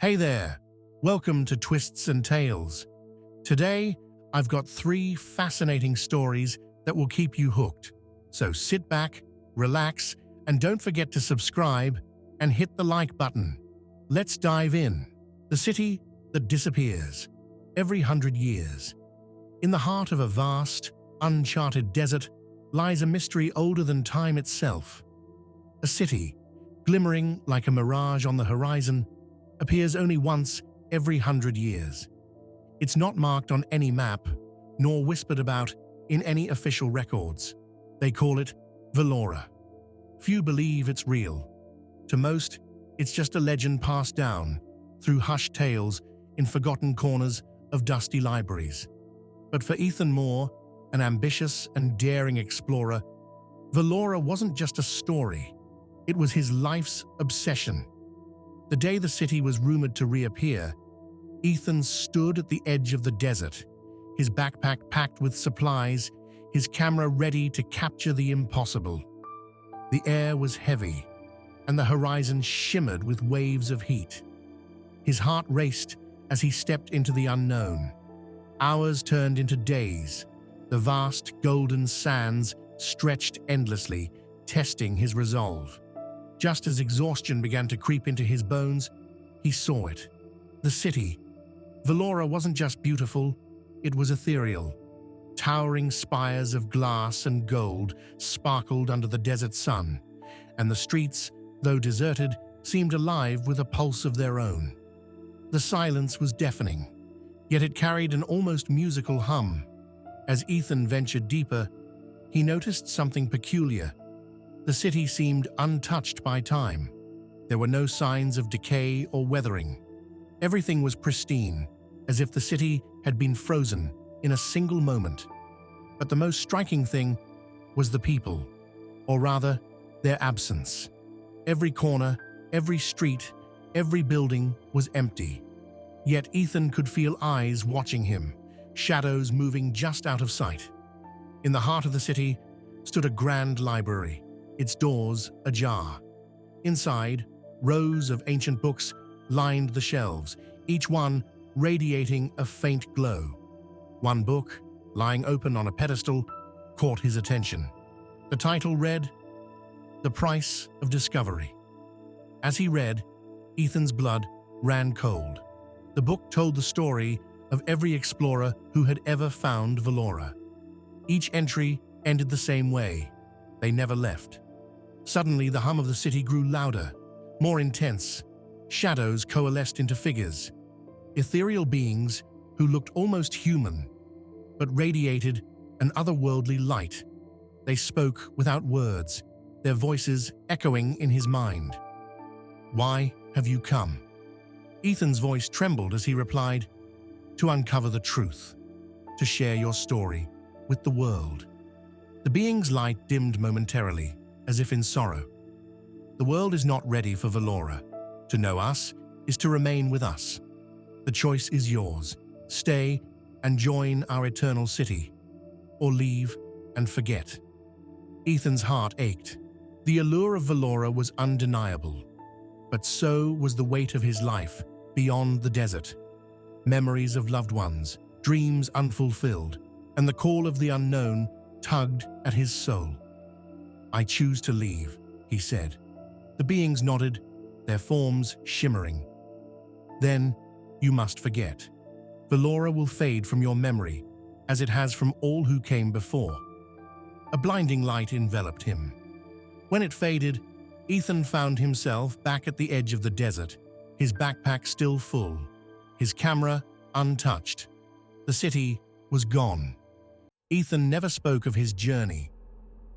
Hey there, welcome to Twists and Tales. Today, I've got three fascinating stories that will keep you hooked. So sit back, relax, and don't forget to subscribe and hit the like button. Let's dive in. The city that disappears every 100 years. In the heart of a vast, uncharted desert lies a mystery older than time itself. A city, glimmering like a mirage on the horizon, appears only once every 100 years. It's not marked on any map, nor whispered about in any official records. They call it Velora. Few believe it's real. To most, it's just a legend passed down through hushed tales in forgotten corners of dusty libraries. But for Ethan Moore, an ambitious and daring explorer, Velora wasn't just a story. It was his life's obsession. The day the city was rumored to reappear, Ethan stood at the edge of the desert, his backpack packed with supplies, his camera ready to capture the impossible. The air was heavy, and the horizon shimmered with waves of heat. His heart raced as he stepped into the unknown. Hours turned into days. The vast golden sands stretched endlessly, testing his resolve. Just as exhaustion began to creep into his bones, he saw it. The city. Velora wasn't just beautiful, it was ethereal. Towering spires of glass and gold sparkled under the desert sun, and the streets, though deserted, seemed alive with a pulse of their own. The silence was deafening, yet it carried an almost musical hum. As Ethan ventured deeper, he noticed something peculiar. The city seemed untouched by time. There were no signs of decay or weathering. Everything was pristine, as if the city had been frozen in a single moment. But the most striking thing was the people, or rather, their absence. Every corner, every street, every building was empty. Yet Ethan could feel eyes watching him, shadows moving just out of sight. In the heart of the city stood a grand library, its doors ajar. Inside, rows of ancient books lined the shelves, each one radiating a faint glow. One book, lying open on a pedestal, caught his attention. The title read, "The Price of Discovery." As he read, Ethan's blood ran cold. The book told the story of every explorer who had ever found Velora. Each entry ended the same way. They never left. Suddenly, the hum of the city grew louder, more intense. Shadows coalesced into figures, ethereal beings who looked almost human, but radiated an otherworldly light. They spoke without words, their voices echoing in his mind. "Why have you come?" Ethan's voice trembled as he replied, "To uncover the truth, to share your story with the world." The being's light dimmed momentarily, as if in sorrow. "The world is not ready for Velora. To know us is to remain with us. The choice is yours. Stay and join our eternal city, or leave and forget." Ethan's heart ached. The allure of Velora was undeniable, but so was the weight of his life beyond the desert. Memories of loved ones, dreams unfulfilled, and the call of the unknown tugged at his soul. "I choose to leave," he said. The beings nodded, their forms shimmering. "Then you must forget. Velora will fade from your memory, as it has from all who came before." A blinding light enveloped him. When it faded, Ethan found himself back at the edge of the desert, his backpack still full, his camera untouched. The city was gone. Ethan never spoke of his journey.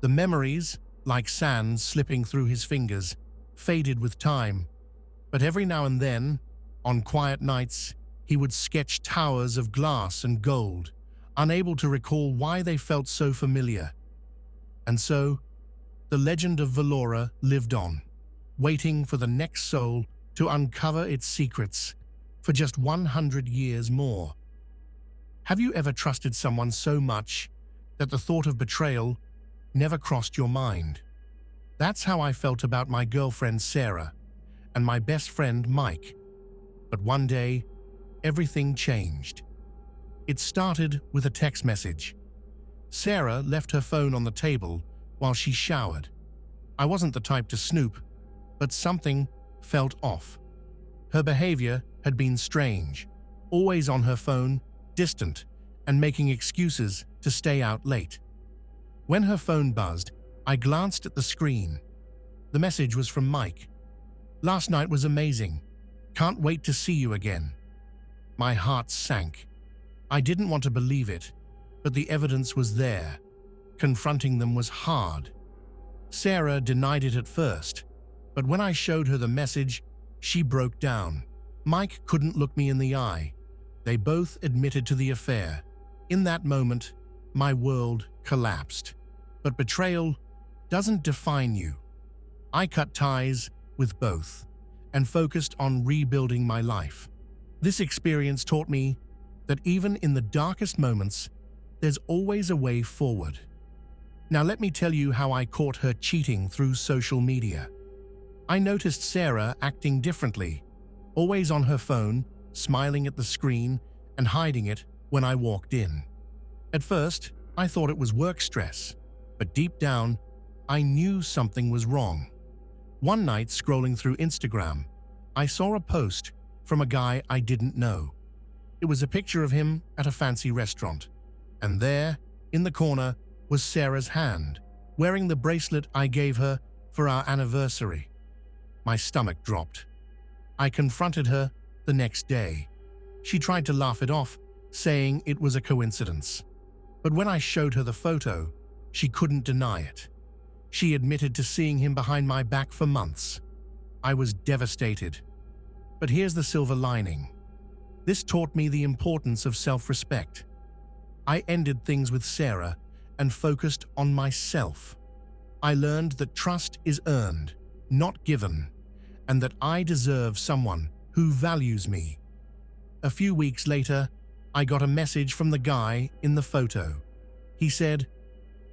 The memories, like sand slipping through his fingers, faded with time. But every now and then, on quiet nights, he would sketch towers of glass and gold, unable to recall why they felt so familiar. And so, the legend of Velora lived on, waiting for the next soul to uncover its secrets for just 100 years more. Have you ever trusted someone so much that the thought of betrayal never crossed your mind? That's how I felt about my girlfriend Sarah and my best friend Mike. But one day, everything changed. It started with a text message. Sarah left her phone on the table while she showered. I wasn't the type to snoop, but something felt off. Her behavior had been strange, always on her phone, distant, and making excuses to stay out late. When her phone buzzed, I glanced at the screen. The message was from Mike. "Last night was amazing. Can't wait to see you again." My heart sank. I didn't want to believe it, but the evidence was there. Confronting them was hard. Sarah denied it at first, but when I showed her the message, she broke down. Mike couldn't look me in the eye. They both admitted to the affair. In that moment, my world collapsed. But betrayal doesn't define you. I cut ties with both and focused on rebuilding my life. This experience taught me that even in the darkest moments, there's always a way forward. Now let me tell you how I caught her cheating through social media. I noticed Sarah acting differently, always on her phone, smiling at the screen and hiding it when I walked in. At first, I thought it was work stress, but deep down, I knew something was wrong. One night, scrolling through Instagram, I saw a post from a guy I didn't know. It was a picture of him at a fancy restaurant, and there, in the corner, was Sarah's hand, wearing the bracelet I gave her for our anniversary. My stomach dropped. I confronted her the next day. She tried to laugh it off, saying it was a coincidence. But when I showed her the photo, she couldn't deny it. She admitted to seeing him behind my back for months. I was devastated. But here's the silver lining. This taught me the importance of self-respect. I ended things with Sarah and focused on myself. I learned that trust is earned, not given, and that I deserve someone who values me. A few weeks later, I got a message from the guy in the photo. He said,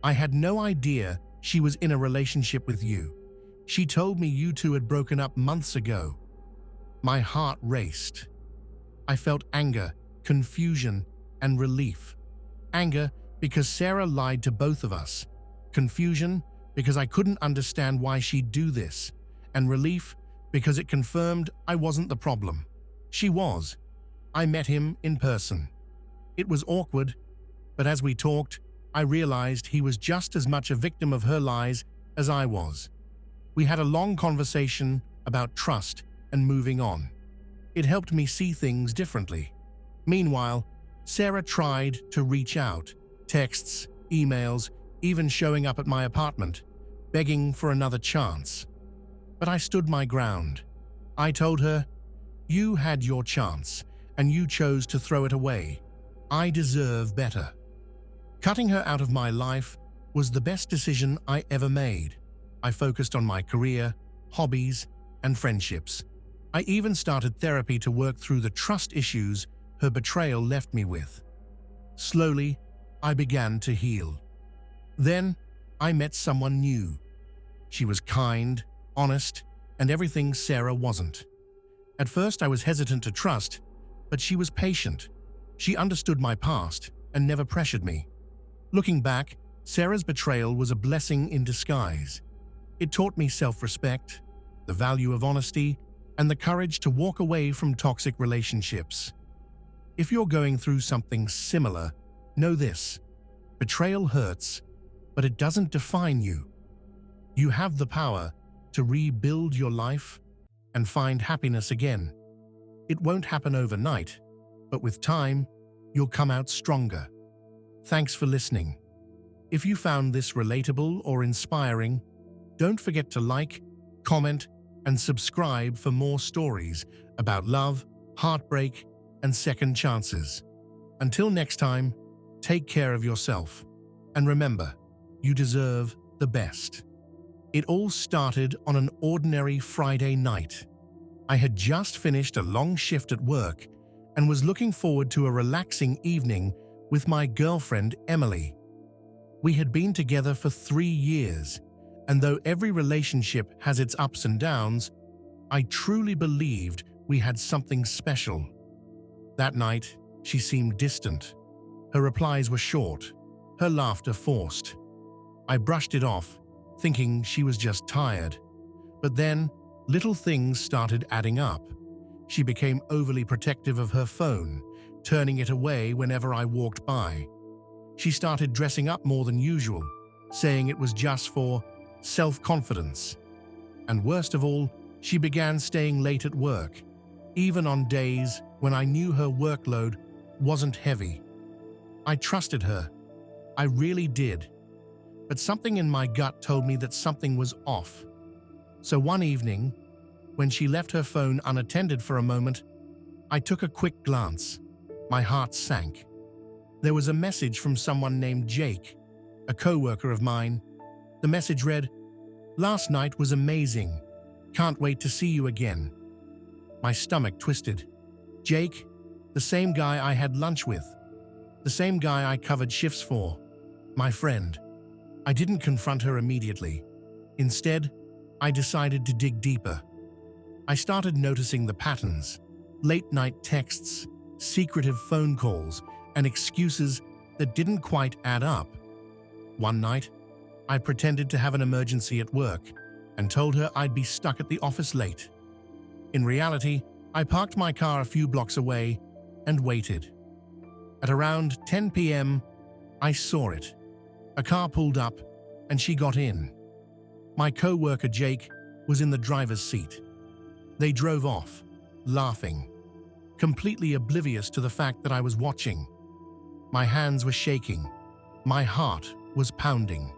"I had no idea she was in a relationship with you. She told me you two had broken up months ago." My heart raced. I felt anger, confusion, and relief. Anger because Sarah lied to both of us. Confusion because I couldn't understand why she'd do this. And relief because it confirmed I wasn't the problem. She was. I met him in person. It was awkward, but as we talked, I realized he was just as much a victim of her lies as I was. We had a long conversation about trust and moving on. It helped me see things differently. Meanwhile, Sarah tried to reach out, texts, emails, even showing up at my apartment, begging for another chance. But I stood my ground. I told her, "You had your chance, and you chose to throw it away. I deserve better." Cutting her out of my life was the best decision I ever made. I focused on my career, hobbies, and friendships. I even started therapy to work through the trust issues her betrayal left me with. Slowly, I began to heal. Then, I met someone new. She was kind, honest, and everything Sarah wasn't. At first, I was hesitant to trust, but she was patient. She understood my past and never pressured me. Looking back, Sarah's betrayal was a blessing in disguise. It taught me self-respect, the value of honesty, and the courage to walk away from toxic relationships. If you're going through something similar, know this: betrayal hurts, but it doesn't define you. You have the power to rebuild your life and find happiness again. It won't happen overnight, but with time, you'll come out stronger. Thanks for listening. If you found this relatable or inspiring, don't forget to like, comment, and subscribe for more stories about love, heartbreak, and second chances. Until next time, take care of yourself. And remember, you deserve the best. It all started on an ordinary Friday night. I had just finished a long shift at work and was looking forward to a relaxing evening with my girlfriend, Emily. We had been together for 3 years, and though every relationship has its ups and downs, I truly believed we had something special. That night, she seemed distant. Her replies were short, her laughter forced. I brushed it off, thinking she was just tired. But then, little things started adding up. She became overly protective of her phone, turning it away whenever I walked by. She started dressing up more than usual, saying it was just for self-confidence. And worst of all, she began staying late at work, even on days when I knew her workload wasn't heavy. I trusted her. I really did. But something in my gut told me that something was off. So one evening, when she left her phone unattended for a moment, I took a quick glance. My heart sank. There was a message from someone named Jake, a coworker of mine. The message read, "Last night was amazing. Can't wait to see you again." My stomach twisted. Jake, the same guy I had lunch with, the same guy I covered shifts for, my friend. I didn't confront her immediately. Instead, I decided to dig deeper. I started noticing the patterns: late-night texts, secretive phone calls, and excuses that didn't quite add up. One night, I pretended to have an emergency at work and told her I'd be stuck at the office late. In reality, I parked my car a few blocks away and waited. At around 10 p.m., I saw it. A car pulled up, and she got in. My co-worker Jake was in the driver's seat. They drove off, laughing, completely oblivious to the fact that I was watching. My hands were shaking. My heart was pounding.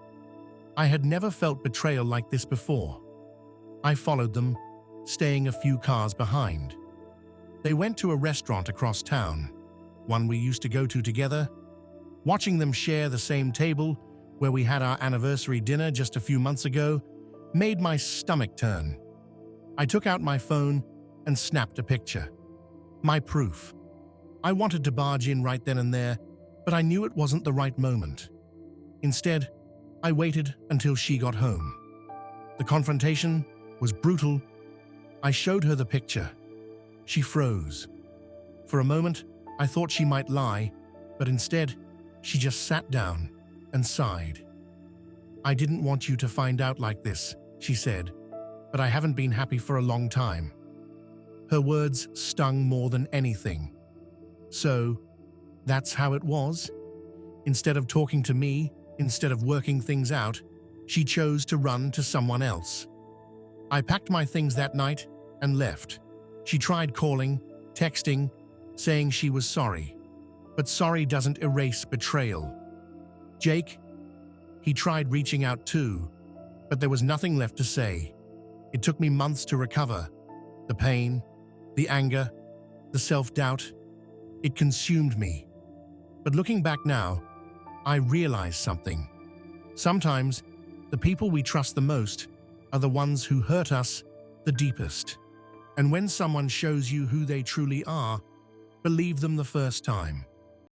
I had never felt betrayal like this before. I followed them, staying a few cars behind. They went to a restaurant across town, one we used to go to together. Watching them share the same table where we had our anniversary dinner just a few months ago made my stomach turn. I took out my phone and snapped a picture. My proof. I wanted to barge in right then and there, but I knew it wasn't the right moment. Instead, I waited until she got home. The confrontation was brutal. I showed her the picture. She froze. For a moment, I thought she might lie, but instead, she just sat down and sighed. "I didn't want you to find out like this," she said, "but I haven't been happy for a long time." Her words stung more than anything. So, that's how it was? Instead of talking to me, instead of working things out, she chose to run to someone else. I packed my things that night and left. She tried calling, texting, saying she was sorry. But sorry doesn't erase betrayal. Jake, he tried reaching out too, but there was nothing left to say. It took me months to recover. The pain, the anger, the self-doubt, it consumed me. But looking back now, I realize something. Sometimes, the people we trust the most are the ones who hurt us the deepest. And when someone shows you who they truly are, believe them the first time.